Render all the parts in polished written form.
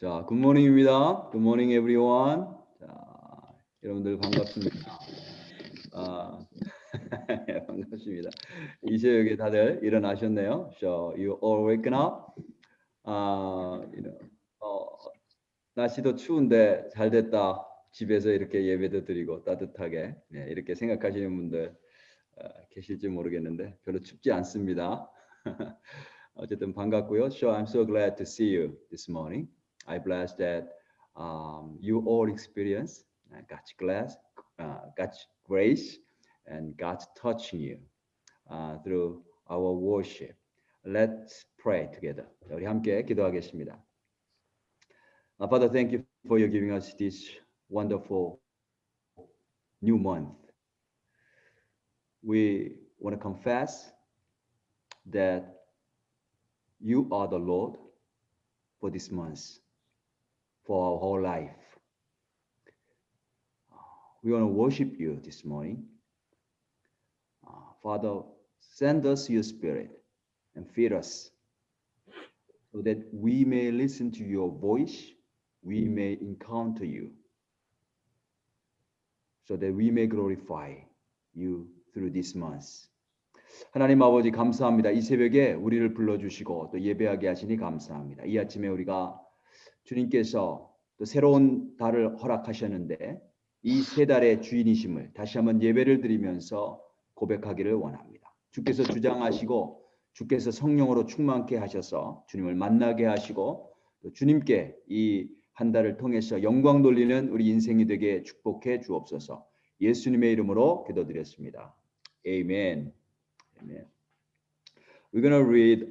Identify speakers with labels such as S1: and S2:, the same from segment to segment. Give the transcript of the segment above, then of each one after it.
S1: 자, 굿모닝입니다. Good morning, everyone. 자, 여러분들 반갑습니다. 반갑습니다. 이 새벽에 다들 일어나셨네요. So, you all waken up. You know, 날씨도 추운데 잘 됐다. 집에서 이렇게 예배도 드리고 따뜻하게 이렇게 생각하시는 분들 계실지 모르겠는데 별로 춥지 않습니다. 어쨌든 반갑고요. So I'm so glad to see you this morning. I bless that you all experience God's grace and God's touching you through our worship. Let's pray together. 우리 함께 기도하겠습니다. Father, thank you for your giving us this wonderful new month. We want to confess that you are the Lord for this month, for our whole life. We want to worship you this morning. Father, send us your spirit and feed us so that we may listen to your voice, we may encounter you, so that we may glorify you through this month. 하나님 아버지 감사합니다. 이 새벽에 우리를 불러주시고 또 예배하게 하시니 감사합니다. 이 아침에 우리가 주님께서 또 새로운 달을 허락하셨는데 이 세 달의 주인이심을 다시 한번 예배를 드리면서 고백하기를 원합니다. 주께서 주장하시고 주께서 성령으로 충만케 하셔서 주님을 만나게 하시고 또 주님께 이 한 달을 통해서 영광 돌리는 우리 인생이 되게 축복해 주옵소서. 예수님의 이름으로 기도드렸습니다. 아멘. Amen. We're going to read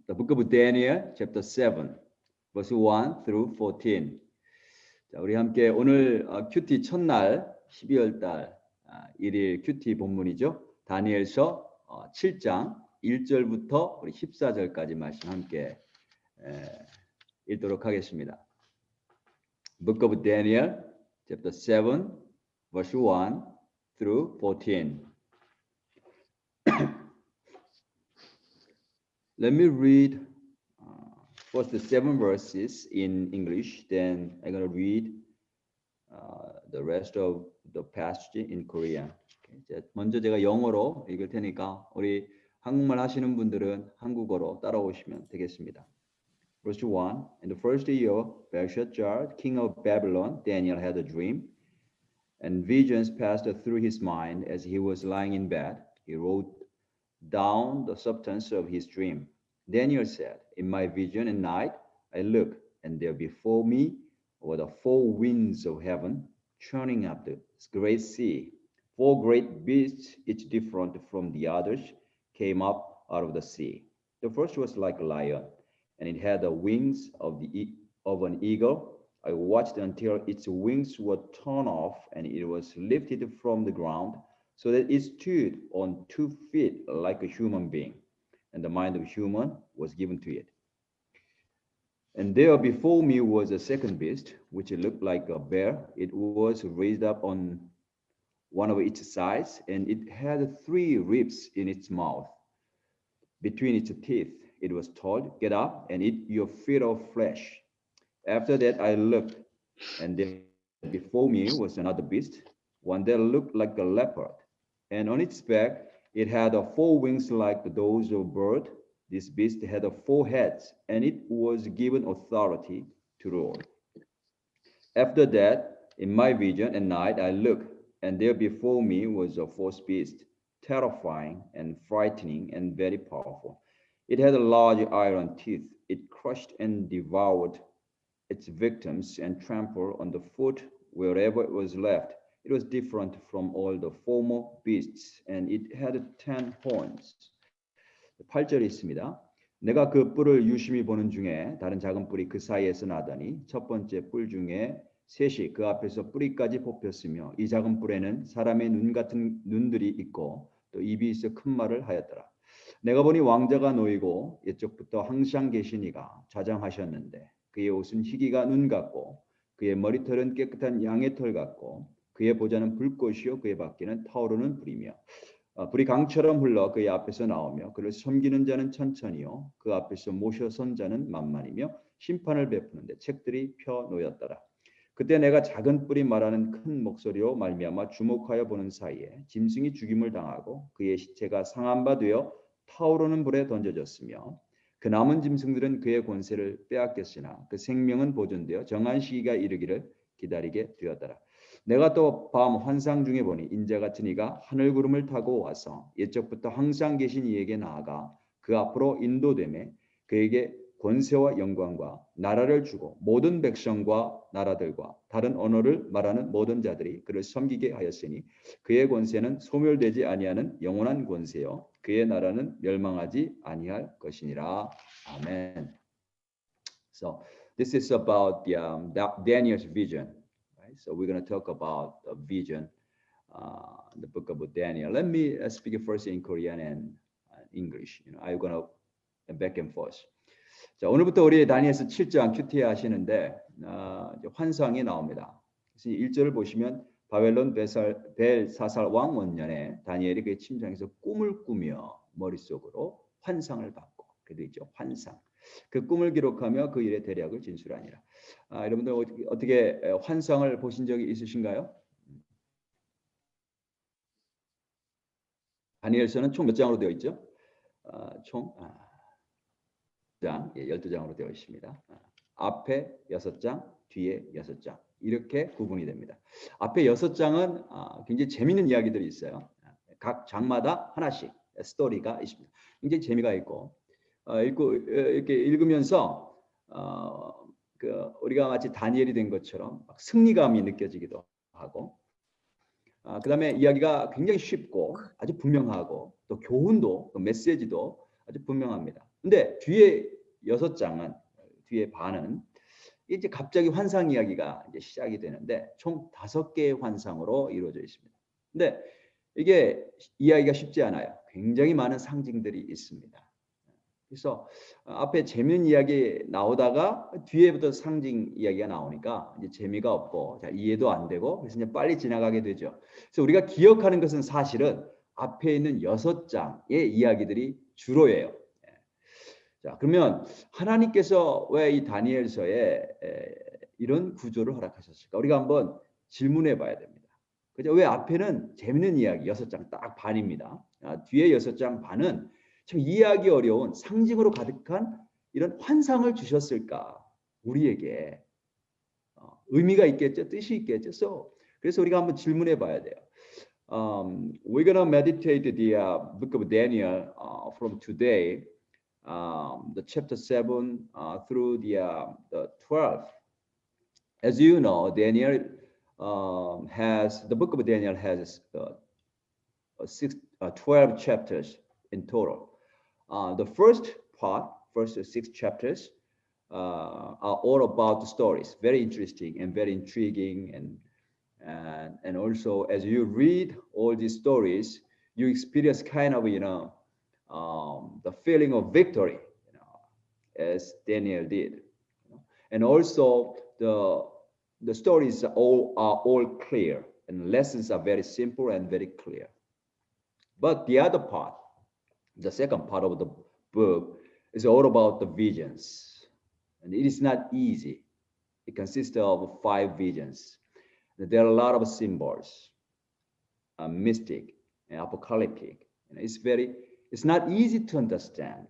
S1: the book of Daniel, chapter 7, verse 1 through 14. 자, 우리 함께 오늘 큐티 첫날 12월 달 1일 큐티 본문이죠. 다니엘서 7장 1절부터 우리 14절까지 말씀 함께 읽도록 하겠습니다. Book of Daniel, chapter 7, verse 1 through 14. Let me read first the 7 verses in English, then I'm going to read the rest of the passage in Korean. 먼저 제가 영어로 읽을 테니까 우리 한국말 하시는 분들은 한국어로 따라오시면 되겠습니다. Verse 1. In the first year of Belshazzar, king of Babylon, Daniel had a dream, and visions passed through his mind as he was lying in bed. He wrote down the substance of his dream. Daniel said, in my vision at night, I looked, and there before me were the 4 winds of heaven, churning up the great sea. 4 great beasts, each different from the others, came up out of the sea. The first was like a lion, and it had the wings of an eagle. I watched until its wings were torn off, and it was lifted from the ground, so that it stood on 2 feet like a human being, and the mind of human was given to it. And there before me was a second beast, which looked like a bear. It was raised up on one of its sides, and it had 3 ribs in its mouth. Between its teeth, it was told, get up and eat your fill of flesh. After that I looked, and there before me was another beast, one that looked like a leopard. And on its back it had 4 wings like those of a bird. This beast had 4 heads, and it was given authority to rule. After that, in my vision at night, I looked, and there before me was a 4th beast, terrifying and frightening and very powerful. It had large iron teeth. It crushed and devoured its victims and trampled on the foot wherever it was left. It was different from all the former beasts, and it had 10 horns. 8절이 있습니다. 내가 그 뿔을 유심히 보는 중에 다른 작은 뿔이 그 사이에서 나더니 첫 번째 뿔 중에 셋이 그 앞에서 뿌리까지 뽑혔으며 이 작은 뿔에는 사람의 눈 같은 눈들이 있고 또 입이 있어 큰 말을 하였더라. 내가 보니 왕자가 놓이고 옛적부터 항상 계신 이가 좌장하셨는데 그의 옷은 희기가 눈 같고 그의 머리털은 깨끗한 양의 털 같고 그의 보좌는 불꽃이요 그의 바퀴는 타오르는 불이며 불이 강처럼 흘러 그의 앞에서 나오며 그를 섬기는 자는 천천히요 그 앞에서 모셔선 자는 만만이며 심판을 베푸는데 책들이 펴 놓였더라. 그때 내가 작은 뿔이 말하는 큰 목소리로 말미암아 주목하여 보는 사이에 짐승이 죽임을 당하고 그의 시체가 상한 바 되어 타오르는 불에 던져졌으며 그 남은 짐승들은 그의 권세를 빼앗겼으나 그 생명은 보존되어 정한 시기가 이르기를 기다리게 되었더라. 내가 또 밤 환상 중에 보니 인자 같은 이가 하늘 구름을 타고 와서 옛적부터 항상 계신 이에게 나아가 그 앞으로 인도되매 그에게 권세와 영광과 나라를 주고 모든 백성과 나라들과 다른 언어를 말하는 모든 자들이 그를 섬기게 하였으니 그의 권세는 소멸되지 아니하는 영원한 권세요 그의 나라는 멸망하지 아니할 것이니라. 아멘. So this is about Daniel's vision. Right? So we're going to talk about the vision, the book of Daniel. Let me speak first in Korean and English. I'm going to back and forth. 자, 오늘부터 우리 다니엘서 7장 큐티 하시는데 환상이 나옵니다. 그래서 1절을 보시면 바벨론 벨사살 왕 원년에 다니엘이 그의 침상에서 꿈을 꾸며 머릿속으로 환상을 받고 그래도 있죠. 환상. 그 꿈을 기록하며 그 일의 대략을 진술하니라. 여러분들 어떻게 환상을 보신 적이 있으신가요? 다니엘서는 총 몇 장으로 되어 있죠? 총 12장으로 되어 있습니다. 앞에 6장, 뒤에 6장 이렇게 구분이 됩니다. 앞에 6장은 굉장히 재미있는 이야기들이 있어요. 각 장마다 하나씩 스토리가 있습니다. 굉장히 재미가 있고 이렇게 읽으면서 우리가 마치 다니엘이 된 것처럼 승리감이 느껴지기도 하고 그 다음에 이야기가 굉장히 쉽고 아주 분명하고 또 교훈도 또 메시지도 아주 분명합니다. 근데 뒤에 6장은 뒤에 반은 이제 갑자기 환상 이야기가 이제 시작이 되는데 총 5개의 환상으로 이루어져 있습니다. 근데 이게 이야기가 쉽지 않아요. 굉장히 많은 상징들이 있습니다. 그래서 앞에 재미있는 이야기 나오다가 뒤에부터 상징 이야기가 나오니까 이제 재미가 없고 잘 이해도 안 되고 그래서 이제 빨리 지나가게 되죠. 그래서 우리가 기억하는 것은 사실은 앞에 있는 6장의 이야기들이 주로예요. 자, 그러면 하나님께서 왜 이 다니엘서에 이런 구조를 허락하셨을까? 우리가 한번 질문해 봐야 됩니다. 그죠? 왜 앞에는 재밌는 이야기 6장 딱 반입니다. 뒤에 6장 반은 참 이해하기 어려운 상징으로 가득한 이런 환상을 주셨을까? 우리에게 의미가 있겠죠? 뜻이 있겠죠? 그래서 우리가 한번 질문해 봐야 돼요. We're gonna meditate the book of Daniel from today. The chapter 7 through the 12th. As you know, Daniel the book of Daniel has 12 chapters in total. The first 6 chapters are all about the stories, very interesting and very intriguing, and also as you read all these stories, you experience kind of the feeling of victory, as Daniel did, and also the stories are all clear, and lessons are very simple and very clear. But the other part, the second part of the book, is all about the visions, and it is not easy. It consists of 5 visions. There are a lot of symbols, mystic and apocalyptic. It's not easy to understand.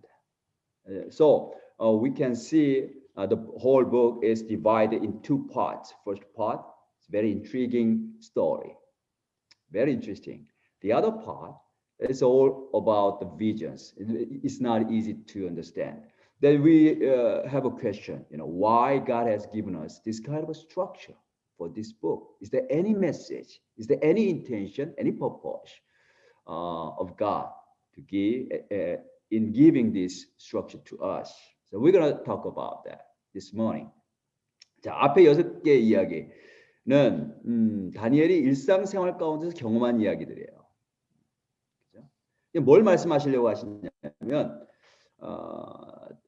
S1: So we can see the whole book is divided in 2 parts. First part, it's very intriguing story, very interesting. The other part is all about the visions. It's not easy to understand. Then we have a question, why God has given us this kind of a structure for this book? Is there any message? Is there any intention, any purpose of God to give in giving this structure to us? So we're going to talk about that this morning. 자, 앞에 6개 이야기는 다니엘이 일상생활 가운데서 경험한 이야기들이에요. 그렇죠? 뭘 말씀하시려고 하시냐면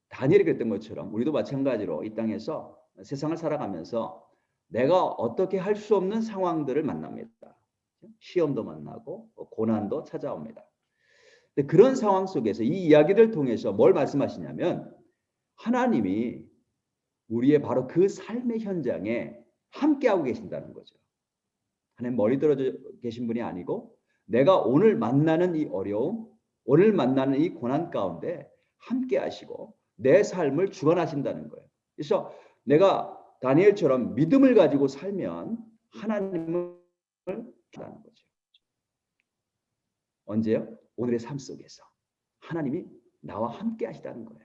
S1: 다니엘이 그랬던 것처럼 우리도 마찬가지로 이 땅에서 세상을 살아가면서 내가 어떻게 할 수 없는 상황들을 만납니다. 시험도 만나고 고난도 찾아옵니다. 근데 그런 상황 속에서 이 이야기를 통해서 뭘 말씀하시냐면 하나님이 우리의 바로 그 삶의 현장에 함께하고 계신다는 거죠. 하나님 머리 들어져 계신 분이 아니고 내가 오늘 만나는 이 어려움, 오늘 만나는 이 고난 가운데 함께 하시고 내 삶을 주관하신다는 거예요. 그래서 내가 다니엘처럼 믿음을 가지고 살면 하나님을 주라는 거죠. 언제요? 오늘의 삶 속에서 하나님이 나와 함께 하시다는 거예요.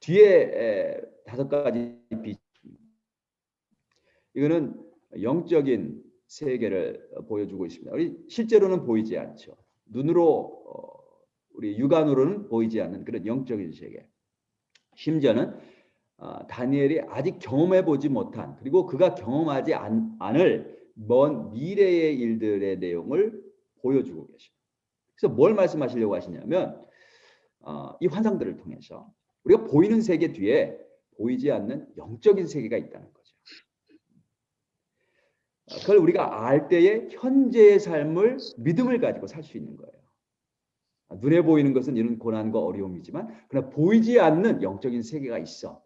S1: 뒤에 5가지 빛. 이거는 영적인 세계를 보여주고 있습니다. 우리 실제로는 보이지 않죠. 눈으로 우리 육안으로는 보이지 않는 그런 영적인 세계. 심지어는 다니엘이 아직 경험해 보지 못한 그리고 그가 경험하지 않을 먼 미래의 일들의 내용을 보여주고 계십니다. 그래서 뭘 말씀하시려고 하시냐면 이 환상들을 통해서 우리가 보이는 세계 뒤에 보이지 않는 영적인 세계가 있다는 거죠. 그걸 우리가 알 때에 현재의 삶을 믿음을 가지고 살 수 있는 거예요. 눈에 보이는 것은 이런 고난과 어려움이지만 그러나 보이지 않는 영적인 세계가 있어.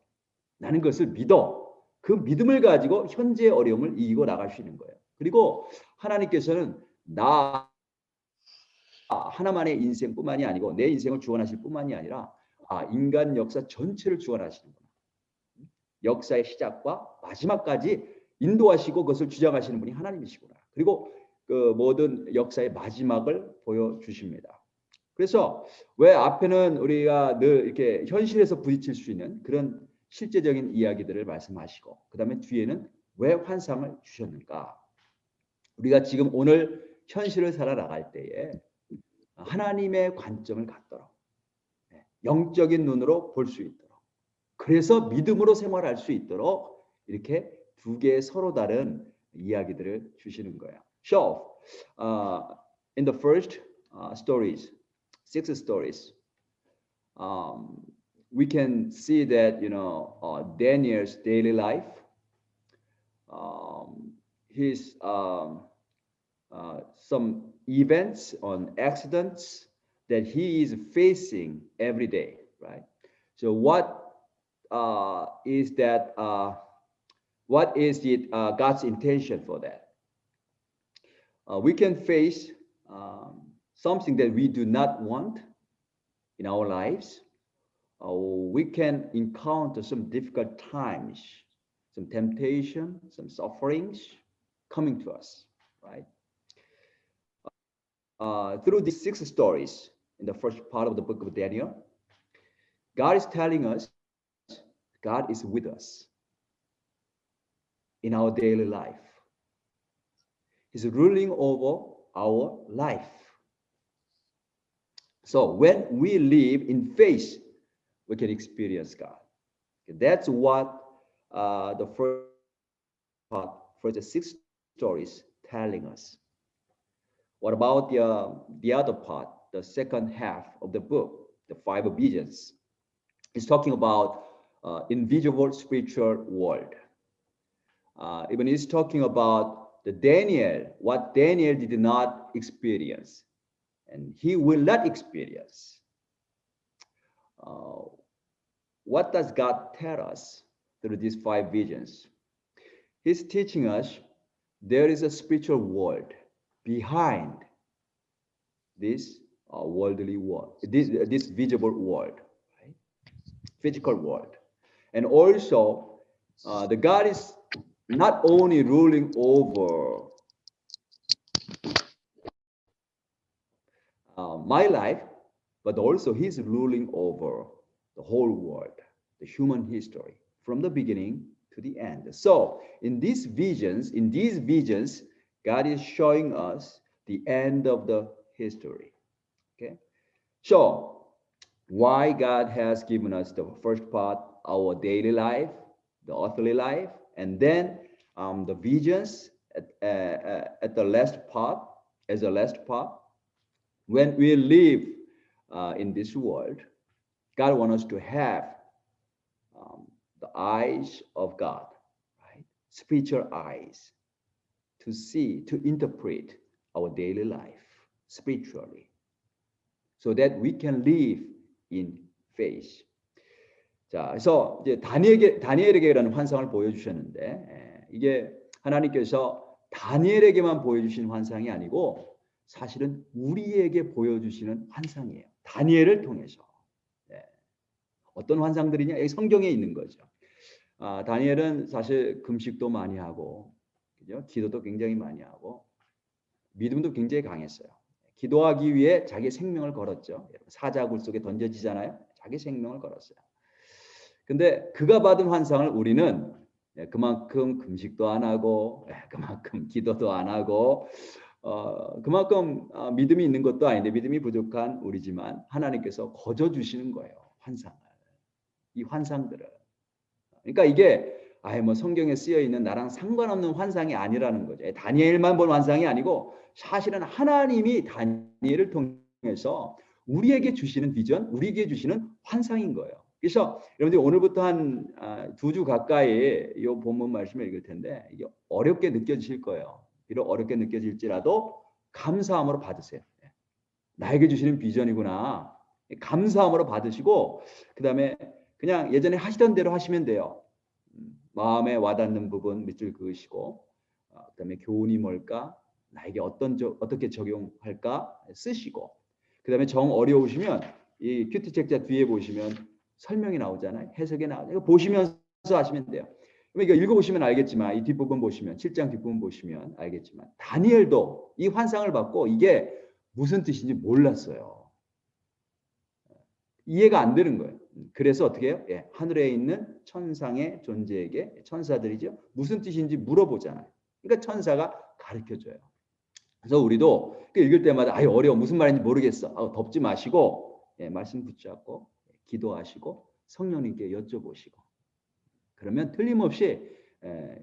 S1: 나는 그것을 믿어. 그 믿음을 가지고 현재의 어려움을 이기고 나갈 수 있는 거예요. 그리고 하나님께서는 나 하나만의 인생뿐만이 아니고 내 인생을 주관하실 뿐만이 아니라 인간 역사 전체를 주관하시는구나. 역사의 시작과 마지막까지 인도하시고 그것을 주장하시는 분이 하나님이시구나. 그리고 그 모든 역사의 마지막을 보여주십니다. 그래서 왜 앞에는 우리가 늘 이렇게 현실에서 부딪힐 수 있는 그런 실제적인 이야기들을 말씀하시고 그 다음에 뒤에는 왜 환상을 주셨는가. 우리가 지금 오늘 현실을 살아나갈 때에 하나님의 관점을 갖도록 영적인 눈으로 볼 수 있도록 그래서 믿음으로 생활할 수 있도록 이렇게 2개의 서로 다른 이야기들을 주시는 거예요. So, in the first stories, 6 stories, we can see that Daniel's daily life, his some events on accidents that he is facing every day, right? So what is that? What is it? God's intention for that? We can face something that we do not want in our lives. We can encounter some difficult times, some temptation, some sufferings coming to us, right? Through these 6 stories in the first part of the book of Daniel, God is telling us God is with us in our daily life. He's ruling over our life. So when we live in faith, we can experience God. That's what the first part, for the 6 stories telling us. What about the other part, the second half of the book, the 5 visions? It's talking about invisible spiritual world. Even it's talking about the Daniel, what Daniel did not experience, and he will not experience. What does God tell us through these 5 visions? He's teaching us there is a spiritual world behind this worldly world, this visible world, right? Physical world. And also, the God is not only ruling over my life, but also he's ruling over the whole world, the human history, from the beginning to the end. So in these visions, God is showing us the end of the history. Okay, so why God has given us the first part, our daily life, the earthly life, and then the visions at the last part, as the last part. When we live in this world, God wants us to have the eyes of God, right? Spiritual eyes to see, to interpret our daily life spiritually. so that we can live in faith. 자, 그래서 이제 다니엘에게라는 환상을 보여주셨는데 이게 하나님께서 다니엘에게만 보여주신 환상이 아니고 사실은 우리에게 보여주시는 환상이에요. 다니엘을 통해서. 네. 어떤 환상들이냐? 여기 성경에 있는 거죠. 다니엘은 사실 금식도 많이 하고, 그죠? 기도도 굉장히 많이 하고, 믿음도 굉장히 강했어요. 기도하기 위해 자기 생명을 걸었죠. 사자굴 속에 던져지잖아요. 자기 생명을 걸었어요. 근데 그가 받은 환상을 우리는 그만큼 금식도 안 하고, 그만큼 기도도 안 하고, 그만큼 믿음이 있는 것도 아닌데 믿음이 부족한 우리지만 하나님께서 거저 주시는 거예요. 환상을. 이 환상들을. 그러니까 이게 뭐 성경에 쓰여 있는 나랑 상관없는 환상이 아니라는 거죠. 다니엘만 본 환상이 아니고 사실은 하나님이 다니엘을 통해서 우리에게 주시는 비전, 우리에게 주시는 환상인 거예요. 그래서 여러분들 오늘부터 한 2주 가까이 이 본문 말씀을 읽을 텐데 이게 어렵게 느껴지실 거예요. 비록 어렵게 느껴질지라도 감사함으로 받으세요. 나에게 주시는 비전이구나. 감사함으로 받으시고 그 다음에 그냥 예전에 하시던 대로 하시면 돼요. 마음에 와닿는 부분 밑줄 그으시고 그 다음에 교훈이 뭘까? 나에게 어떻게 적용할까? 쓰시고 그 다음에 정 어려우시면 이 큐티 책자 뒤에 보시면 설명이 나오잖아요. 해석이 나오잖아요. 이거 보시면서 하시면 돼요. 이거 읽어보시면 알겠지만 이 뒷부분 보시면 7장 뒷부분 보시면 알겠지만 다니엘도 이 환상을 받고 이게 무슨 뜻인지 몰랐어요. 이해가 안 되는 거예요. 그래서 어떻게 해요? 하늘에 있는 천상의 존재에게 천사들이죠. 무슨 뜻인지 물어보잖아요. 그러니까 천사가 가르쳐줘요. 그래서 우리도 읽을 때마다 어려워 무슨 말인지 모르겠어. 덮지 마시고 말씀 붙잡고 기도하시고 성령님께 여쭤보시고 그러면 틀림없이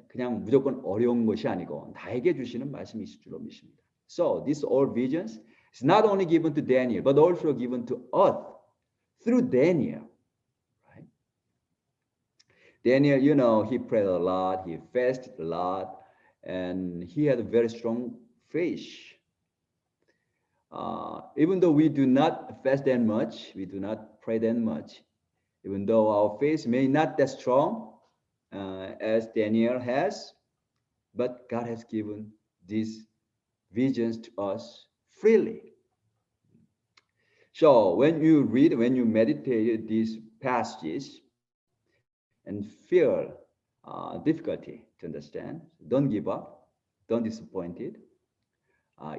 S1: 그냥 무조건 어려운 것이 아니고 나에게 주시는 말씀이 있을 줄로 믿습니다. So these all visions is not only given to Daniel but also given to us through Daniel. Right? Daniel, you know, he prayed a lot, he fasted a lot, and he had a very strong faith. Even though we do not fast that much, we do not pray that much, even though our faith may not that strong as Daniel has, but God has given these visions to us freely. So when you read, when you meditate these passages and feel difficulty to understand, don't give up, don't disappoint it.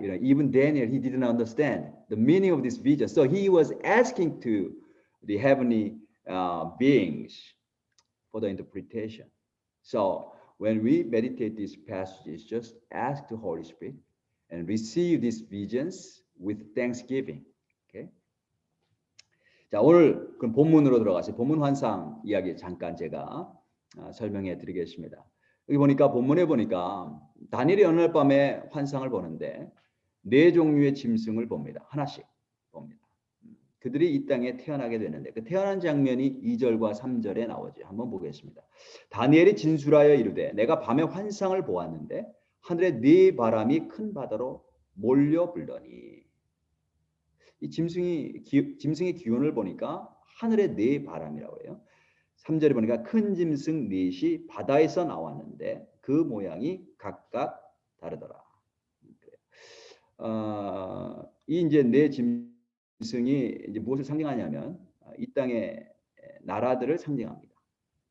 S1: Even Daniel, he didn't understand the meaning of this vision. So he was asking to the heavenly beings for the interpretation. So when we meditate these passages, just ask the Holy Spirit and receive these visions with thanksgiving. Okay? 자, 오늘 그럼 본문으로 들어가서 본문 환상 이야기 잠깐 제가 설명해 드리겠습니다. 여기 보니까 본문에 보니까 다니엘이 어느 날 밤에 환상을 보는데 4종류의 짐승을 봅니다. 하나씩 봅니다. 그들이 이 땅에 태어나게 되는데 그 태어난 장면이 2절과 3절에 나오죠. 한번 보겠습니다. 다니엘이 진술하여 이르되 내가 밤에 환상을 보았는데 하늘에 네 바람이 큰 바다로 몰려 불더니 이 짐승의 기운을 보니까 하늘에 네 바람이라고 해요. 3절에 보니까 큰 짐승 넷이 바다에서 나왔는데 그 모양이 각각 다르더라. 이 이제 네 짐승이 이제 무엇을 상징하냐면 이 땅의 나라들을 상징합니다.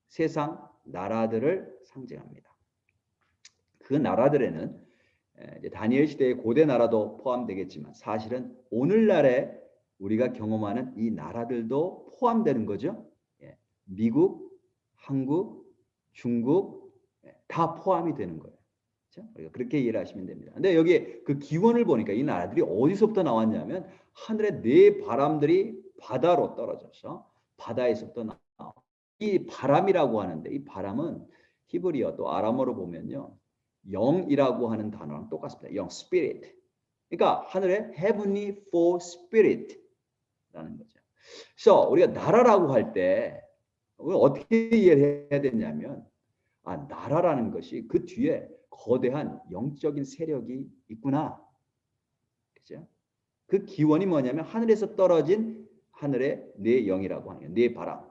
S1: 세상 나라들을 상징합니다. 그 나라들에는 이제 다니엘 시대의 고대 나라도 포함되겠지만 사실은 오늘날에 우리가 경험하는 이 나라들도 포함되는 거죠. 미국, 한국, 중국 다 포함이 되는 거예요. 그렇죠? 그렇게 이해를 하시면 됩니다. 근데 여기 그 기원을 보니까 이 나라들이 어디서부터 나왔냐면 하늘의 네 바람들이 바다로 떨어져서 바다에서부터 나와. 이 바람이라고 하는데 이 바람은 히브리어 또 아람어로 보면요. 영이라고 하는 단어랑 똑같습니다. 영, spirit. 그러니까 하늘에 heavenly four spirit라는 거죠. 그래서 우리가 나라라고 할 때 어떻게 이해를 해야 되냐면 나라라는 것이 그 뒤에 거대한 영적인 세력이 있구나. 그죠? 그 기원이 뭐냐면 하늘에서 떨어진 하늘의 네 영이라고 하는 네 바람.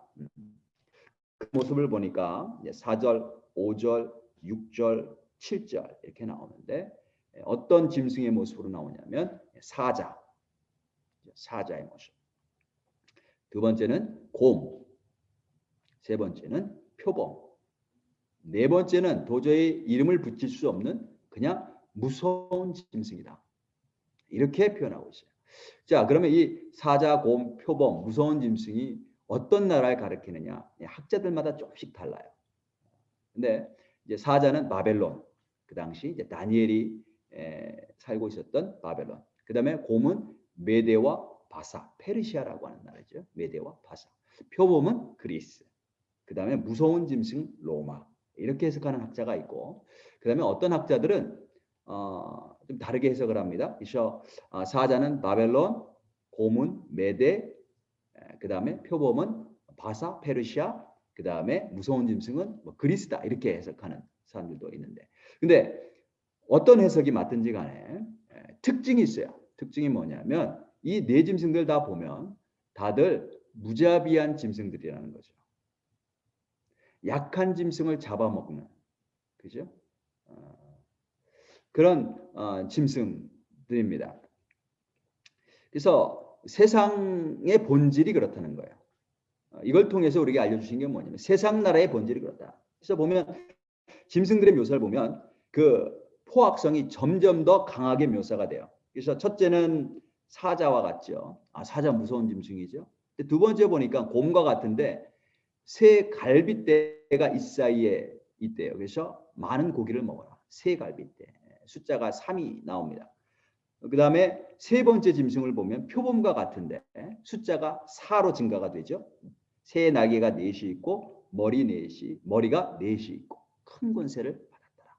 S1: 그 모습을 보니까 4절, 5절, 6절, 7절 이렇게 나오는데 어떤 짐승의 모습으로 나오냐면 사자의 모습. 두 번째는 곰, 세 번째는 표범, 네 번째는 도저히 이름을 붙일 수 없는 그냥 무서운 짐승이다. 이렇게 표현하고 있어요. 자, 그러면 이 사자, 곰, 표범, 무서운 짐승이 어떤 나라를 가리키느냐? 학자들마다 조금씩 달라요. 근데 이제 사자는 바벨론, 그 당시 이제 다니엘이 살고 있었던 바벨론. 그 다음에 곰은 메데와 바사, 페르시아라고 하는 나라죠. 메데와 바사. 표범은 그리스. 그 다음에 무서운 짐승 로마. 이렇게 해석하는 학자가 있고, 그 다음에 어떤 학자들은 좀 다르게 해석을 합니다. 그래서 사자는 바벨론, 곰은 메데, 그 다음에 표범은 바사, 페르시아, 그 다음에 무서운 짐승은 뭐 그리스다 이렇게 해석하는 사람들도 있는데, 근데 어떤 해석이 맞든지 간에 특징이 있어요. 특징이 뭐냐면 이 네 짐승들 다 보면 다들 무자비한 짐승들이라는 거죠. 약한 짐승을 잡아먹는, 그죠? 그런 짐승들입니다. 그래서 세상의 본질이 그렇다는 거예요. 이걸 통해서 우리가 알려주신 게 뭐냐면 세상 나라의 본질이 그렇다. 그래서 보면 짐승들의 묘사를 보면 그 포악성이 점점 더 강하게 묘사가 돼요. 그래서 첫째는 사자와 같죠. 사자 무서운 짐승이죠. 두 번째 보니까 곰과 같은데 새 갈빗대가 이 사이에 있대요. 그래서 많은 고기를 먹어라. 새 갈빗대. 숫자가 3이 나옵니다. 그 다음에 세 번째 짐승을 보면 표범과 같은데 숫자가 4로 증가가 되죠. 새 날개가 4시 있고 머리가 4시 있고 큰 권세를 받았더라.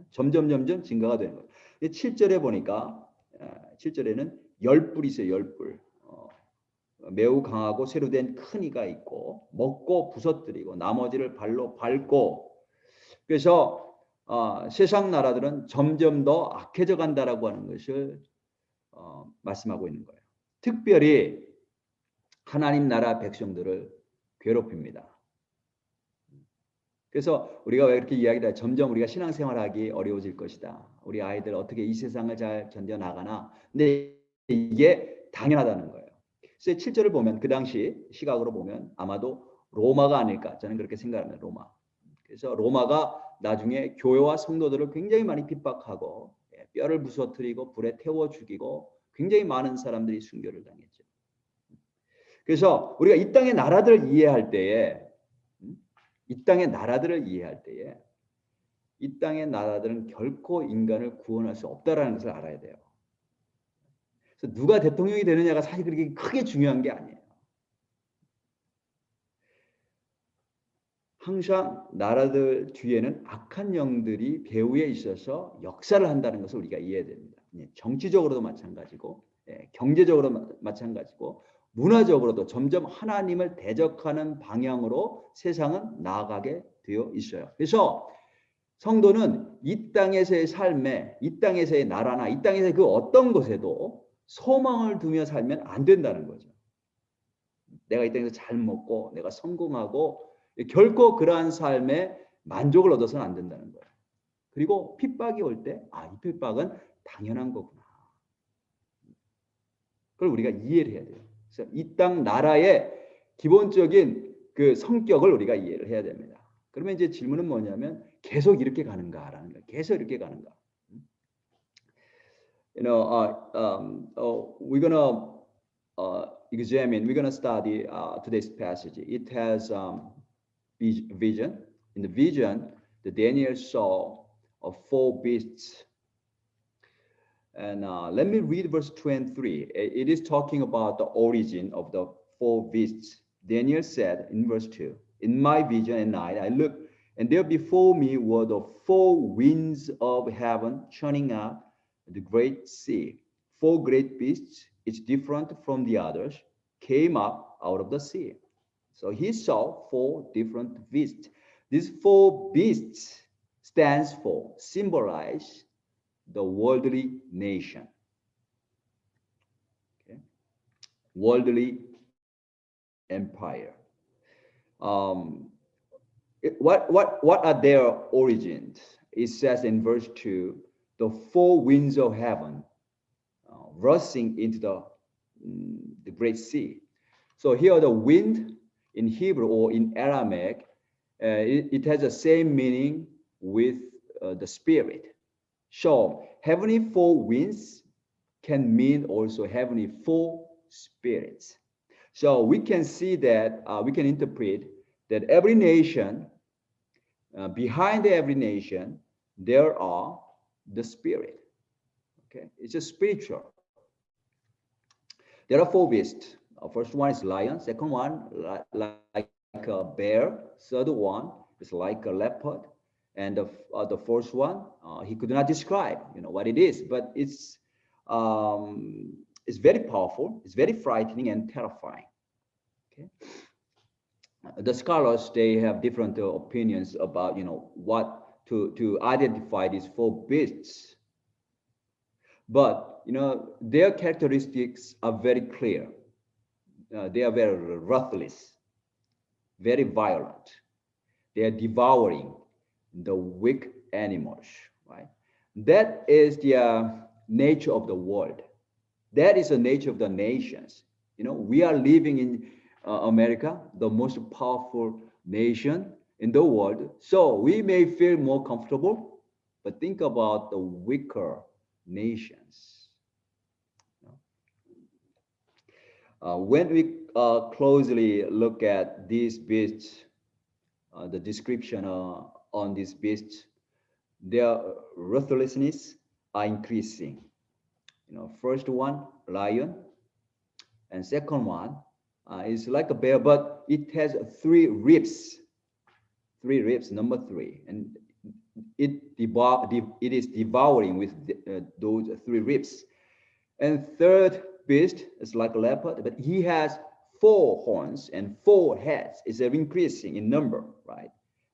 S1: 점점 증가가 되는 거예요. 7절에 보니까 7절에는 10뿔이 있어요. 10뿔. 매우 강하고 새로 된 큰 이가 있고 먹고 부서뜨리고 나머지를 발로 밟고, 그래서 세상 나라들은 점점 더 악해져 간다라고 하는 것을 말씀하고 있는 거예요. 특별히 하나님 나라 백성들을 괴롭힙니다. 그래서 우리가 왜 이렇게 이야기다 점점 우리가 신앙생활하기 어려워질 것이다. 우리 아이들 어떻게 이 세상을 잘 견뎌나가나. 근데 이게 당연하다는 거예요. 그래서 7절을 보면 그 당시 시각으로 보면 아마도 로마가 아닐까 저는 그렇게 생각합니다. 로마. 그래서 로마가 나중에 교회와 성도들을 굉장히 많이 핍박하고 뼈를 부서뜨리고 불에 태워 죽이고 굉장히 많은 사람들이 순교를 당했죠. 그래서 우리가 이 땅의 나라들을 이해할 때에 이 땅의 나라들을 이해할 때에 이 땅의 나라들은 결코 인간을 구원할 수 없다라는 것을 알아야 돼요. 그래서 누가 대통령이 되느냐가 사실 그렇게 크게 중요한 게 아니에요. 항상 나라들 뒤에는 악한 영들이 배후에 있어서 역사를 한다는 것을 우리가 이해해야 됩니다. 정치적으로도 마찬가지고 경제적으로도 마찬가지고 문화적으로도 점점 하나님을 대적하는 방향으로 세상은 나아가게 되어 있어요. 그래서 성도는 이 땅에서의 삶에, 이 땅에서의 나라나 이 땅에서의 그 어떤 곳에도 소망을 두며 살면 안 된다는 거죠. 내가 이 땅에서 잘 먹고 내가 성공하고 결코 그러한 삶에 만족을 얻어서는 안 된다는 거예요. 그리고 핍박이 올 때, 이 핍박은 당연한 거구나. 그걸 우리가 이해를 해야 돼요. 그래서 이 땅 나라의 기본적인 그 성격을 우리가 이해를 해야 됩니다. 그러면 이제 질문은 뭐냐면 계속 이렇게 가는가라는 거예요. 계속 이렇게 가는가. We're gonna we're gonna study today's passage. It has vision. In the vision, the Daniel saw 4 beasts. And let me read verse 2 and 3. It is talking about the origin of the 4 beasts. Daniel said in verse 2, in my vision at night, I looked, and there before me were the 4 winds of heaven churning up the great sea. 4 great beasts, each different from the others, came up out of the sea. So he saw 4 different beasts. These 4 beasts stands for, symbolize the worldly nation. worldly empire. Um, what are their origins? It says in verse 2, the four winds of heaven rushing into the great sea. So here the wind in Hebrew or in Aramaic, it has the same meaning with the spirit. So heavenly four winds can mean also heavenly four spirits. So we can see that, we can interpret that every nation, behind every nation, there are the spirit. Okay, it's a spiritual. There are four beasts. First one is lion. Second one like a bear. Third one is like a leopard, and the fourth one he could not describe, what it is, but it's very powerful. It's very frightening and terrifying. Okay, the scholars, they have different opinions about what to identify these four beasts, but their characteristics are very clear. They are very ruthless, very violent. They are devouring the weak animals, right? That is the nature of the world. That is the nature of the nations. We are living in America, the most powerful nation in the world. So we may feel more comfortable, but think about the weaker nations. When we closely look at these beasts, the description on these beasts, their ruthlessness are increasing. First one, lion, and second one is like a bear, but it has three ribs. Three ribs, number three, and it is devouring with those three ribs. And third beast is like a leopard, but he has four horns and four heads. It's increasing in number, right?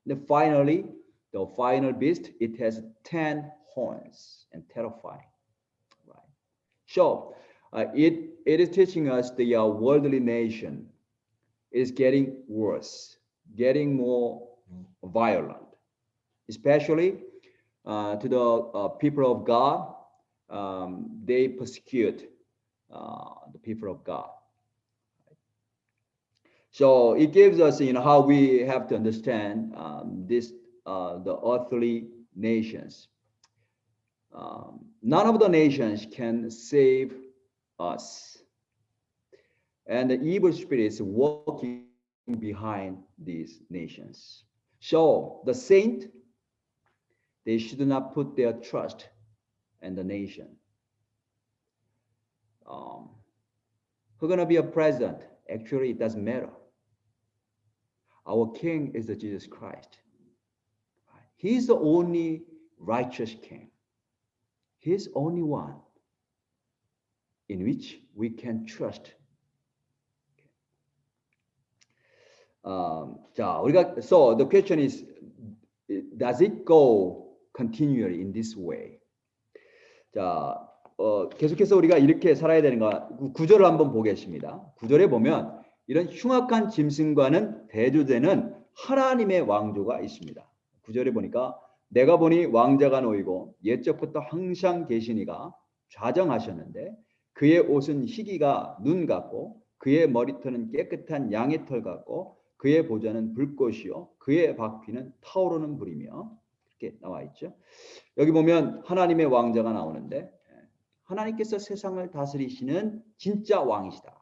S1: And finally, the final beast, it has 10 horns and terrifying, right? So it is teaching us the worldly nation is getting worse, getting more violent, especially to the people of God. They persecute the people of God. So it gives us, how we have to understand the earthly nations. None of the nations can save us, and the evil spirits working behind these nations. So the saint, they should not put their trust in the nation. Who's going to be a president? Actually, it doesn't matter. Our king is the Jesus Christ. He's the only righteous king. He's only one in which we can trust. So the question is, does it go continually in this way? 자, 계속해서 우리가 이렇게 살아야 되는가? 구절을 한번 보겠습니다. 구절에 보면 이런 흉악한 짐승과는 대조되는 하나님의 왕조가 있습니다. 구절에 보니까 내가 보니 왕자가 놓이고 옛적부터 항상 계시니가 좌정하셨는데 그의 옷은 희기가 눈 같고 그의 머리털은 깨끗한 양의 털 같고 그의 보좌는 불꽃이요 그의 바퀴는 타오르는 불이며 이렇게 나와 있죠. 여기 보면 하나님의 왕자가 나오는데 하나님께서 세상을 다스리시는 진짜 왕이시다.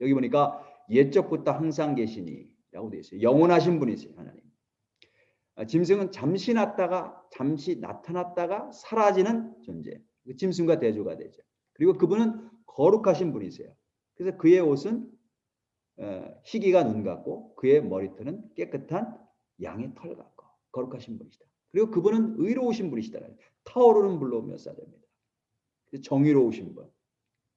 S1: 여기 보니까 옛적부터 항상 계시니라고 되어 있어요. 영원하신 분이세요, 하나님. 짐승은 잠시 났다가 잠시 나타났다가 사라지는 존재. 짐승과 대조가 되죠. 그리고 그분은 거룩하신 분이세요. 그래서 그의 옷은 희기가 눈 같고 그의 머리털은 깨끗한 양의 털 같고 거룩하신 분이시다. 그리고 그분은 의로우신 분이시다. 타오르는 불로 묘사됩니다. 정의로우신 분.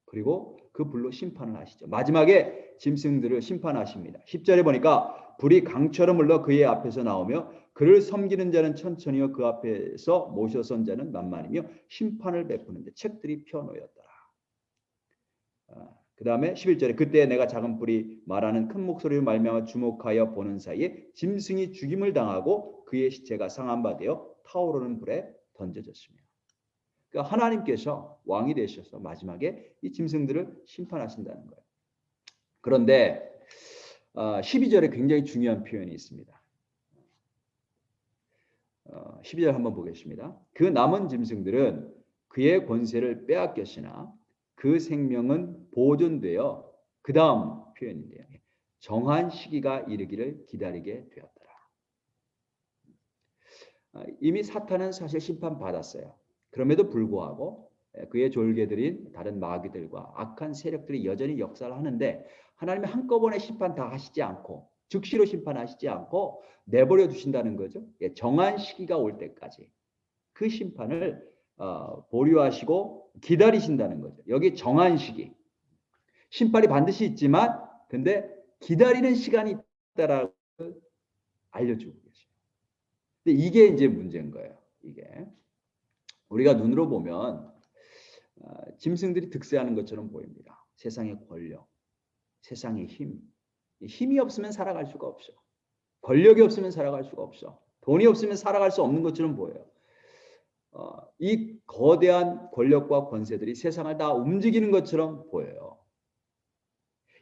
S1: 그리고 그 불로 심판을 하시죠. 마지막에 짐승들을 심판하십니다. 10절에 보니까 불이 강처럼 흘러 그의 앞에서 나오며 그를 섬기는 자는 천천히요 그 앞에서 모셔선 자는 만만이며 심판을 베푸는데 책들이 펴놓였더라. 그 다음에 11절에 그때 내가 작은 뿔이 말하는 큰 목소리로 말미암아 주목하여 보는 사이에 짐승이 죽임을 당하고 그의 시체가 상한 바 되어 타오르는 불에 던져졌으며. 그러니까 하나님께서 왕이 되셔서 마지막에 이 짐승들을 심판하신다는 거예요. 그런데 12절에 굉장히 중요한 표현이 있습니다. 12절 한번 보겠습니다. 그 남은 짐승들은 그의 권세를 빼앗겼으나 그 생명은 보존되어 그 다음 표현인데요. 정한 시기가 이르기를 기다리게 되었더라. 이미 사탄은 사실 심판받았어요. 그럼에도 불구하고 그의 졸개들인 다른 마귀들과 악한 세력들이 여전히 역사를 하는데 하나님이 한꺼번에 심판 다 하시지 않고 즉시로 심판하시지 않고 내버려 두신다는 거죠. 정한 시기가 올 때까지 그 심판을 보류하시고 기다리신다는 거죠. 여기 정한 시기. 심판이 반드시 있지만 근데 기다리는 시간이 있다라고 알려주고 계셔요. 근데 이게 이제 문제인 거예요. 이게 우리가 눈으로 보면 짐승들이 득세하는 것처럼 보입니다. 세상의 권력, 세상의 힘. 힘이 없으면 살아갈 수가 없어. 권력이 없으면 살아갈 수가 없어. 돈이 없으면 살아갈 수 없는 것처럼 보여요. 이 거대한 권력과 권세들이 세상을 다 움직이는 것처럼 보여요.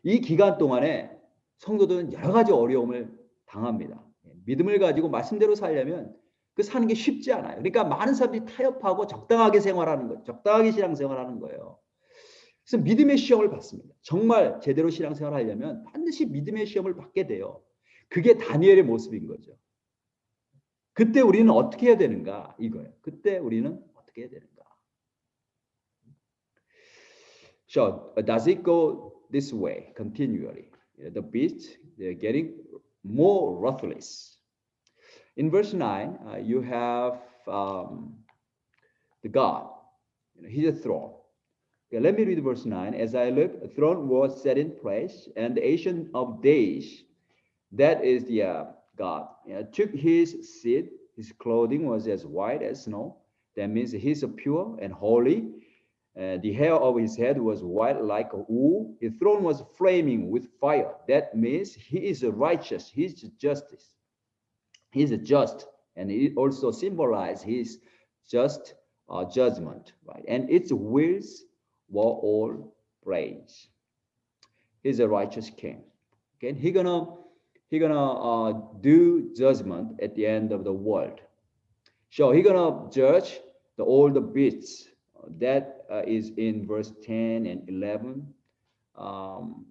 S1: 이 기간 동안에 성도들은 여러 가지 어려움을 당합니다. 믿음을 가지고 말씀대로 살려면 그 사는 게 쉽지 않아요. 그러니까 많은 사람들이 타협하고 적당하게 생활하는 거예요. 적당하게 신앙생활하는 거예요. 그래서 믿음의 시험을 받습니다. 정말 제대로 신앙생활을 하려면 반드시 믿음의 시험을 받게 돼요. 그게 다니엘의 모습인 거죠. 그때 우리는 어떻게 해야 되는가? 이거예요. 그때 우리는 어떻게 해야 되는가? So, does it go this way continually? The beasts, they're getting more ruthless. In verse 9, you have the God. He's a throne. Okay, let me read verse 9. As I looked, a throne was set in place, and the Ancient of Days, that is the God, took his seat. His clothing was as white as snow. That means he's pure and holy. The hair of his head was white like wool. His throne was flaming with fire. That means he is righteous. He's justice. He's just, and it also symbolizes his just judgment, right? And its wheels were all brains. He's a righteous king. Okay, he gonna do judgment at the end of the world. So he gonna judge all the beasts. That is in verse 10 and 11.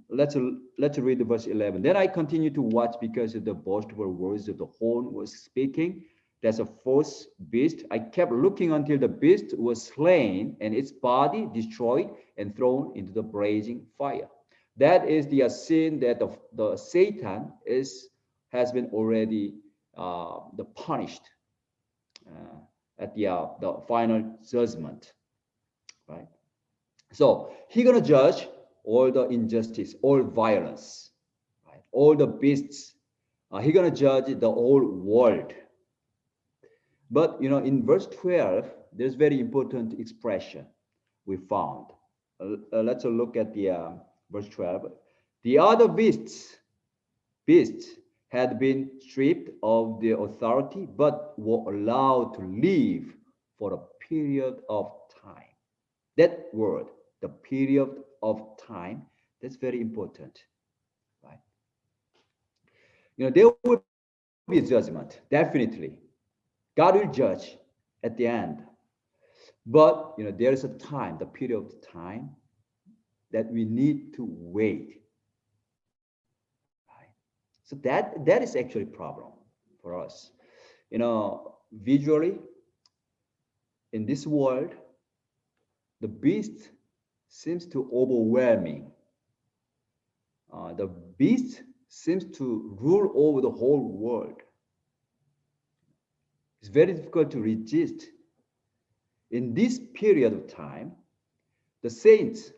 S1: Let's read the verse 11. Then I continued to watch because of the boastful words of the horn was speaking. That's a false beast. I kept looking until the beast was slain and its body destroyed and thrown into the blazing fire. That is the sin that the Satan has been already punished at the final judgment, right? So he's gonna judge all the injustice, all violence, right? All the beasts. He's gonna judge the whole world. But in verse 12, there's very important expression we found. Let's look at the verse 12. The other beasts had been stripped of their authority, but were allowed to live for a period of time. That word, the period of time, that's very important, right? There will be judgment, definitely. God will judge at the end. But there is a time, the period of time that we need to wait. Right? So that is actually a problem for us. Visually, in this world, the beast seems to overwhelming. The beast seems to rule over the whole world. It's very difficult to resist. In this period of time, the saints,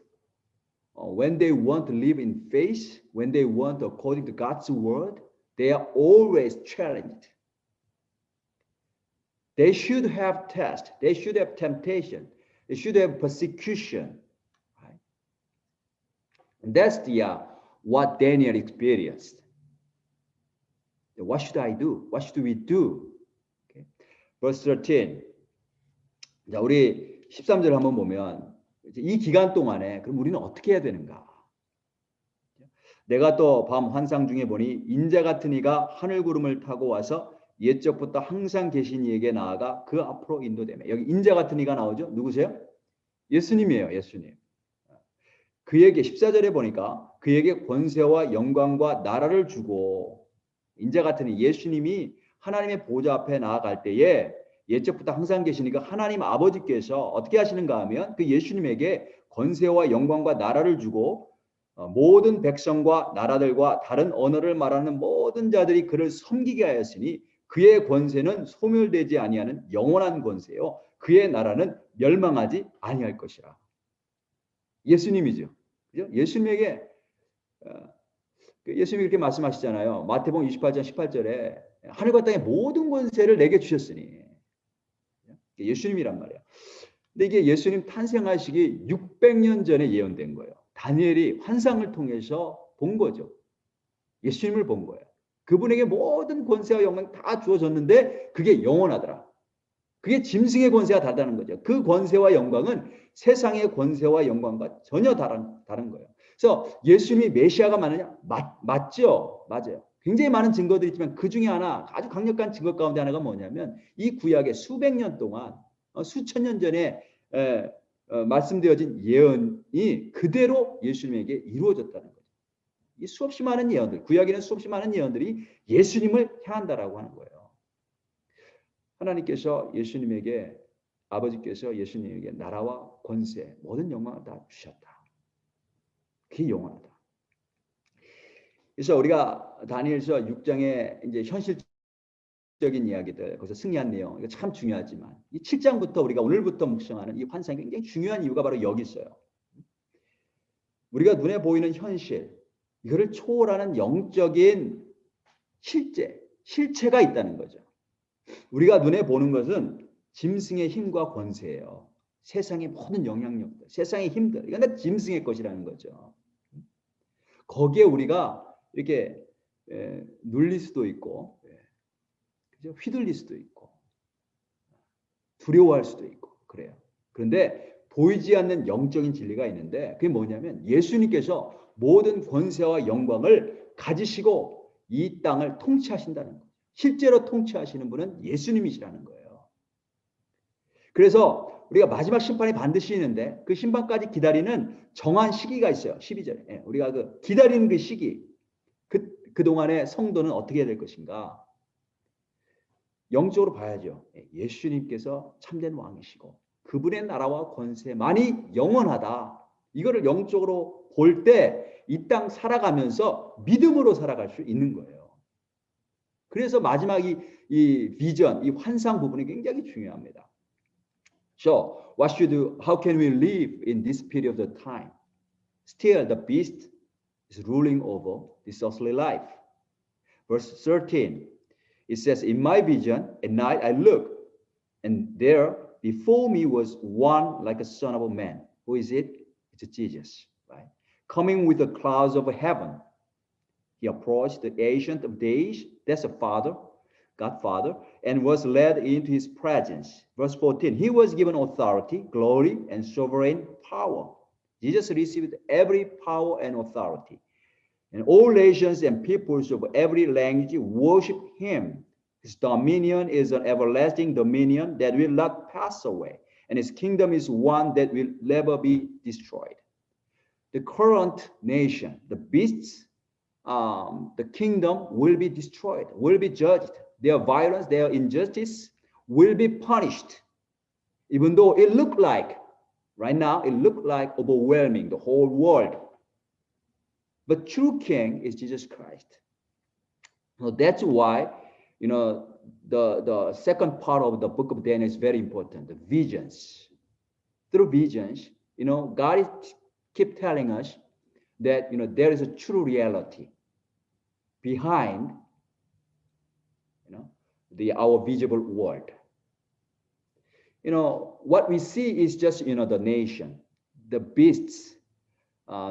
S1: when they want to live in faith, when they want according to God's word, they are always challenged. They should have test. They should have temptation. They should have persecution. Right? And that's what Daniel experienced. What should I do? What should we do? Okay. Verse 13. 자, 우리 13절 한번 보면 이 기간 동안에 그럼 우리는 어떻게 해야 되는가? 내가 또 밤 환상 중에 보니 인자 같은 이가 하늘 구름을 타고 와서 옛적부터 항상 계신 이에게 나아가 그 앞으로 인도되며. 여기 인자 같은 이가 나오죠? 누구세요? 예수님이에요. 예수님. 그에게 14절에 보니까 그에게 권세와 영광과 나라를 주고, 인자 같은 이 예수님이 하나님의 보좌 앞에 나아갈 때에 옛적부터 항상 계시니까 하나님 아버지께서 어떻게 하시는가 하면 그 예수님에게 권세와 영광과 나라를 주고 모든 백성과 나라들과 다른 언어를 말하는 모든 자들이 그를 섬기게 하였으니 그의 권세는 소멸되지 아니하는 영원한 권세요. 그의 나라는 멸망하지 아니할 것이라. 예수님이죠. 그죠? 예수님에게 예수님이 이렇게 말씀하시잖아요. 마태복음 28장 18절에 하늘과 땅의 모든 권세를 내게 주셨으니. 예수님이란 말이에요. 근데 이게 예수님 탄생하시기 600년 전에 예언된 거예요. 다니엘이 환상을 통해서 본 거죠. 예수님을 본 거예요. 그분에게 모든 권세와 영광이 다 주어졌는데 그게 영원하더라. 그게 짐승의 권세와 다르다는 거죠. 그 권세와 영광은 세상의 권세와 영광과 전혀 다른 거예요. 그래서 예수님이 메시아가 맞느냐? 맞죠. 맞아요. 굉장히 많은 증거들이 있지만 그 중에 하나, 아주 강력한 증거 가운데 하나가 뭐냐면 이 구약의 수백 년 동안, 수천 년 전에 말씀되어진 예언이 그대로 예수님에게 이루어졌다는 거죠. 이 수없이 많은 예언들, 구약에는 수없이 많은 예언들이 예수님을 향한다라고 하는 거예요. 하나님께서 예수님에게, 아버지께서 예수님에게 나라와 권세, 모든 영광을 다 주셨다. 그게 영원하다. 그래서 우리가 다니엘서 6장의 이제 현실적인 이야기들, 거기서 승리한 내용, 이거 참 중요하지만 이 7장부터 우리가 오늘부터 묵상하는 이 환상이 굉장히 중요한 이유가 바로 여기 있어요. 우리가 눈에 보이는 현실, 이거를 초월하는 영적인 실체가 있다는 거죠. 우리가 눈에 보는 것은 짐승의 힘과 권세예요. 세상의 모든 영향력들, 세상의 힘들, 이건 다 짐승의 것이라는 거죠. 거기에 우리가 이렇게 눌릴 수도 있고, 그죠? 휘둘릴 수도 있고, 두려워할 수도 있고 그래요. 그런데 보이지 않는 영적인 진리가 있는데 그게 뭐냐면 예수님께서 모든 권세와 영광을 가지시고 이 땅을 통치하신다는 거예요. 실제로 통치하시는 분은 예수님이시라는 거예요. 그래서 우리가 마지막 심판이 반드시 있는데 그 심판까지 기다리는 정한 시기가 있어요. 12절에. 우리가 그 기다리는 그 시기, 그동안의 성도는 어떻게 해야 될 것인가? 영적으로 봐야죠. 예수님께서 참된 왕이시고 그분의 나라와 권세만이 영원하다. 이거를 영적으로 볼 때 이 땅 살아가면서 믿음으로 살아갈 수 있는 거예요. 그래서 마지막 이 비전, 이 환상 부분이 굉장히 중요합니다. So, how can we live in this period of time? Still, the beast is ruling over this earthly life. Verse 13, it says, in my vision, at night I looked, and there before me was one like a son of a man. Who is it? It's Jesus, right? Coming with the clouds of heaven. He approached the Ancient of Days, that's the Father, God Father, and was led into his presence. Verse 14, he was given authority, glory, and sovereign power. Jesus received every power and authority. And all nations and peoples of every language worship him. His dominion is an everlasting dominion that will not pass away. And his kingdom is one that will never be destroyed. The current nation, the beasts, the kingdom will be destroyed, will be judged. Their violence, their injustice will be punished. Even though it looked like, right now, it looked like overwhelming the whole world. But true king is Jesus Christ. So that's why, the second part of the book of Daniel is very important, the visions. Through visions, God is keep telling us that, there is a true reality behind, our visible world. What we see is just, the nation, the beasts,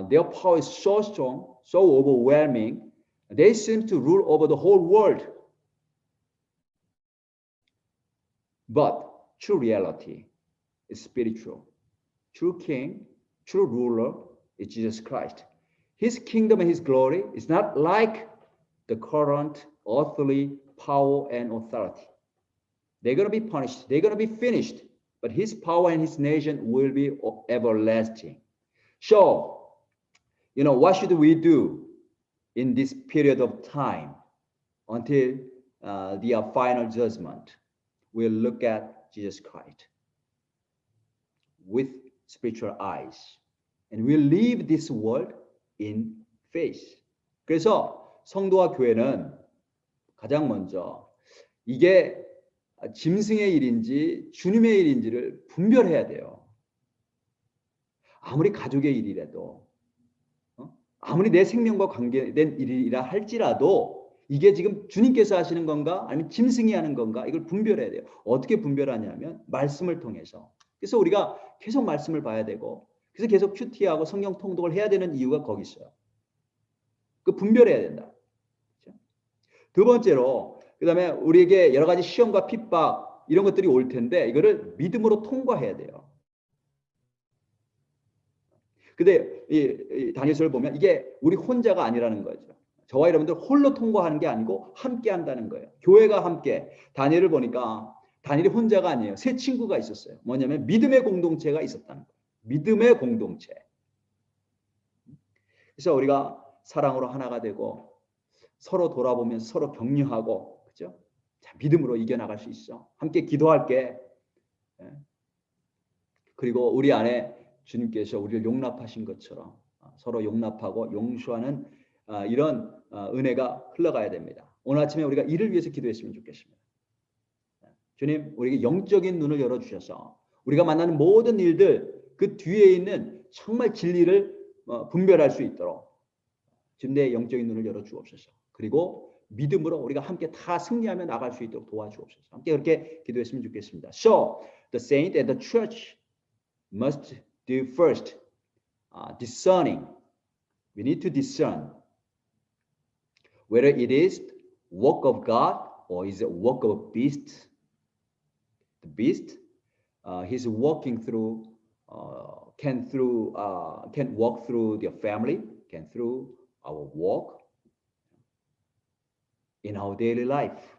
S1: their power is so strong, so overwhelming. They seem to rule over the whole world. But true reality is spiritual. True king, true ruler is Jesus Christ. His kingdom and his glory is not like the current earthly power and authority. They're going to be punished. They're going to be finished. But his power and his nation will be everlasting. So, what should we do in this period of time until the final judgment? We'll look at Jesus Christ with spiritual eyes. And we'll leave this world in faith. 그래서 성도와 교회는 가장 먼저 이게 짐승의 일인지 주님의 일인지를 분별해야 돼요. 아무리 가족의 일이라도, 아무리 내 생명과 관계된 일이라 할지라도 이게 지금 주님께서 하시는 건가 아니면 짐승이 하는 건가 이걸 분별해야 돼요. 어떻게 분별하냐면 말씀을 통해서. 그래서 우리가 계속 말씀을 봐야 되고 그래서 계속 큐티하고 성경 통독을 해야 되는 이유가 거기 있어요. 그 분별해야 된다. 그렇죠? 두 번째로 그다음에 우리에게 여러 가지 시험과 핍박 이런 것들이 올 텐데 이거를 믿음으로 통과해야 돼요. 근데 이 다니엘서를 보면 이게 우리 혼자가 아니라는 거죠. 저와 여러분들 홀로 통과하는 게 아니고 함께 한다는 거예요. 교회가 함께. 다니엘을 보니까 다니엘이 혼자가 아니에요. 세 친구가 있었어요. 뭐냐면 믿음의 공동체가 있었다는 거예요. 믿음의 공동체. 그래서 우리가 사랑으로 하나가 되고 서로 돌아보면서 서로 격려하고 그죠? 자, 믿음으로 이겨나갈 수 있어. 함께 기도할게. 그리고 우리 안에 주님께서 우리를 용납하신 것처럼 서로 용납하고 용서하는 이런 은혜가 흘러가야 됩니다. 오늘 아침에 우리가 이를 위해서 기도했으면 좋겠습니다. 주님, 우리에게 영적인 눈을 열어주셔서 우리가 만나는 모든 일들 그 뒤에 있는 정말 진리를 분별할 수 있도록 지금 내 영적인 눈을 열어주옵소서. 그리고 믿음으로 우리가 함께 다 승리하며 나갈 수 있도록 도와주옵소서. 함께 그렇게 기도했으면 좋겠습니다. So, the saint and the church must do first discerning. We need to discern whether it is work of God or is it work of a beast. The beast, he's walking through, can walk through their family, can through our walk in our daily life.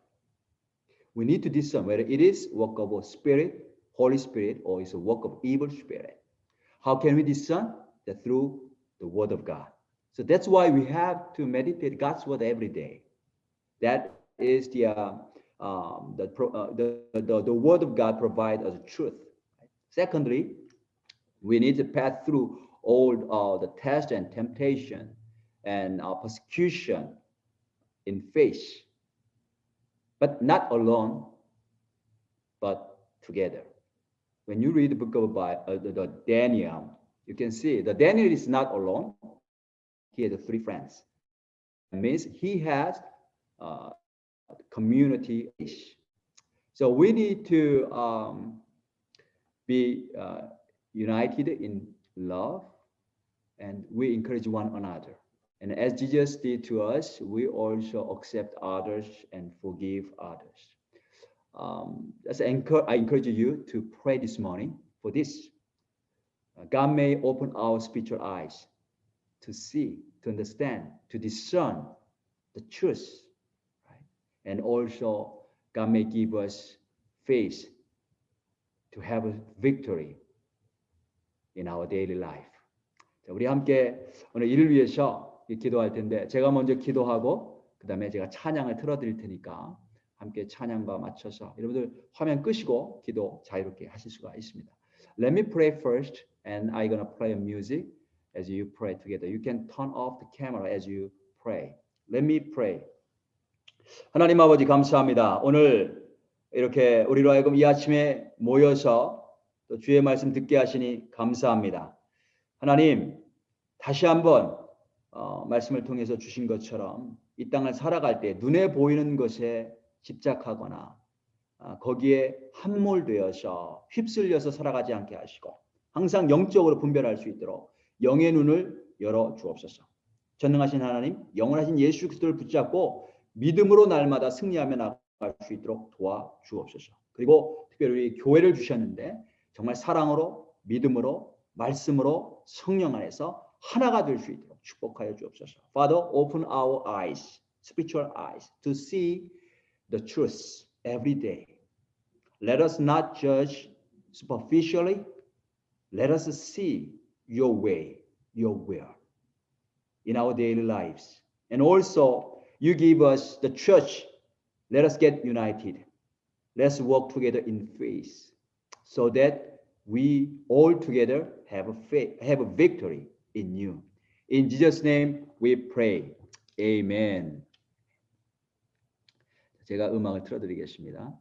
S1: We need to discern whether it is work of a spirit, Holy Spirit, or is a work of evil spirit. How can we discern? That through the Word of God. So that's why we have to meditate God's Word every day. That is the Word of God provides us truth. Secondly, we need to pass through all the test and temptation and persecution in faith, but not alone, but together. When you read the book of the Daniel, you can see that Daniel is not alone. He has 3 friends. It means he has community. So we need to be united in love, and we encourage one another. And as Jesus did to us, we also accept others and forgive others. I encourage you to pray this morning for this. God may open our spiritual eyes to see, to understand, to discern the truth, right? And also God may give us faith to have a victory in our daily life. 자, 우리 함께 오늘 이를 위해서 기도할 텐데 제가 먼저 기도하고 그 다음에 제가 찬양을 틀어드릴 테니까 함께 찬양과 맞춰서 여러분들 화면 끄시고 기도 자유롭게 하실 수가 있습니다. Let me pray first and I'm gonna play a music as you pray together. You can turn off the camera as you pray. Let me pray. 하나님 아버지 감사합니다. 오늘 이렇게 우리로 하여금 이 아침에 모여서 또 주의 말씀 듣게 하시니 감사합니다. 하나님 다시 한번 말씀을 통해서 주신 것처럼 이 땅을 살아갈 때 눈에 보이는 것에 집착하거나 거기에 함몰되어서 휩쓸려서 살아가지 않게 하시고 항상 영적으로 분별할 수 있도록 영의 눈을 열어 주옵소서. 전능하신 하나님, 영원하신 예수 그리스도를 붙잡고 믿음으로 날마다 승리하며 나갈 수 있도록 도와주옵소서. 그리고 특별히 우리 교회를 주셨는데 정말 사랑으로, 믿음으로, 말씀으로, 성령 안에서 하나가 될 수 있도록 축복하여 주옵소서. Father, open our eyes, spiritual eyes, to see the truth every day. Let us not judge superficially. Let us see your way, your will in our daily lives. And also, you give us the church. Let us get united. Let's work together in faith so that we all together have a victory in you. In Jesus' name we pray. Amen. 제가 음악을 틀어드리겠습니다.